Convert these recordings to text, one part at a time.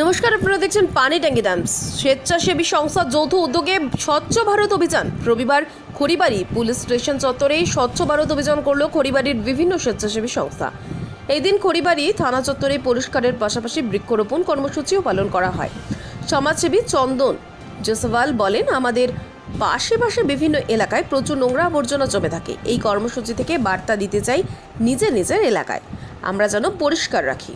নমস্কার, আপনারা দেখছেন পানি ট্যাঙ্কি টাইমস। স্বেচ্ছাসেবী সংস্থা যৌথ উদ্যোগে স্বচ্ছ ভারত অভিযান। রবিবার খড়িবাড়ি পুলিশ স্টেশন চত্বরে স্বচ্ছ ভারত অভিযান করল খড়িবাড়ির বিভিন্ন স্বেচ্ছাসেবী সংস্থা। এই দিন খড়িবাড়ি থানা চত্বরে পরিষ্কারের পাশাপাশি বৃক্ষরোপণ কর্মসূচিও পালন করা হয়। সমাজসেবী চন্দন জেসওয়াল বলেন, আমাদের পাশে বিভিন্ন এলাকায় প্রচুর নোংরা আবর্জনা জমে থাকে। এই কর্মসূচি থেকে বার্তা দিতে চাই নিজের এলাকায় আমরা যেন পরিষ্কার রাখি।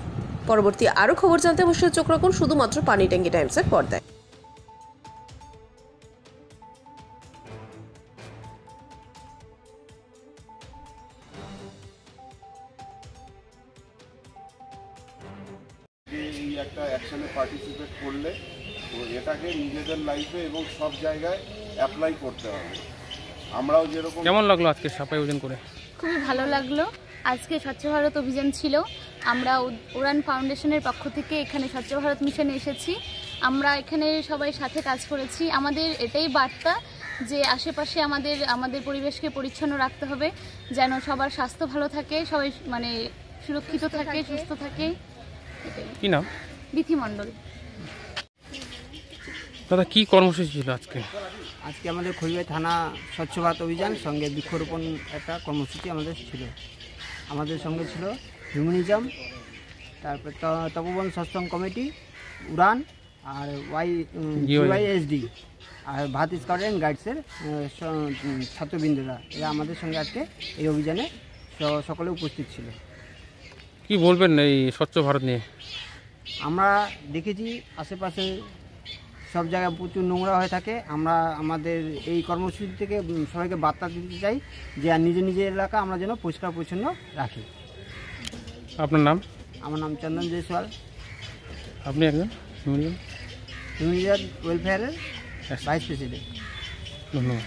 পরবর্তী আরও খবর জানতে অবশ্যই চোখ রাখুন শুধুমাত্র পানি ট্যাঙ্কি টাইমসের পর্দায়। এই একটা অ্যাকশনে পার্টিসিপেট করলে তো এটাকে নিজেদের লাইফে এবং সব জায়গায় অ্যাপ্লাই করতে হবে। আমরাও যেরকম। কেমন লাগলো আজকে সাফাই অভিযান করে? খুবই ভালো লাগলো। আজকে স্বচ্ছ ভারত অভিযান ছিল। আমরা উড়ান ফাউন্ডেশনের পক্ষ থেকে এখানে স্বচ্ছ ভারত মিশনে এসেছি। আমরা এখানে সবাই সাথে কাজ করেছি। আমাদের এটাই বার্তা যে আশেপাশে আমাদের পরিবেশকে পরিচ্ছন্ন রাখতে হবে, যেন সবার স্বাস্থ্য ভালো থাকে, সবাই সুরক্ষিত থাকে, সুস্থ থাকে। কি নাম? বিথি মণ্ডল। দাদা, কি কর্মসূচি ছিল আজকে? আজকে আমাদের খড়িবাড়ি থানা স্বচ্ছ ভারত অভিযান সঙ্গে বৃক্ষরোপণ একটা কর্মসূচি আমাদের ছিল। আমাদের সঙ্গে ছিল হিউম্যানিজম, তারপর তপবন সৎসঙ্গ কমিটি, উড়ান আর YSD আর ভারত স্কাউট অ্যান্ড গাইডসের ছাত্রবৃন্দরা, এরা আমাদের সঙ্গে আজকে এই অভিযানে সকলে উপস্থিত ছিল। কি বলবেন এই স্বচ্ছ ভারত নিয়ে? আমরা দেখেছি আশেপাশে সব জায়গায় প্রচুর নোংরা হয়ে থাকে। আমরা আমাদের এই কর্মসূচি থেকে সবাইকে বার্তা দিতে চাই যে নিজের এলাকা আমরা যেন পরিষ্কার পরিচ্ছন্ন রাখি। আপনার নাম? আমার নাম চন্দন জয়সওয়াল। আপনি একজন হিউম্যানিজম ওয়েলফেয়ারের ভাইস প্রেসিডেন্ট। ধন্যবাদ।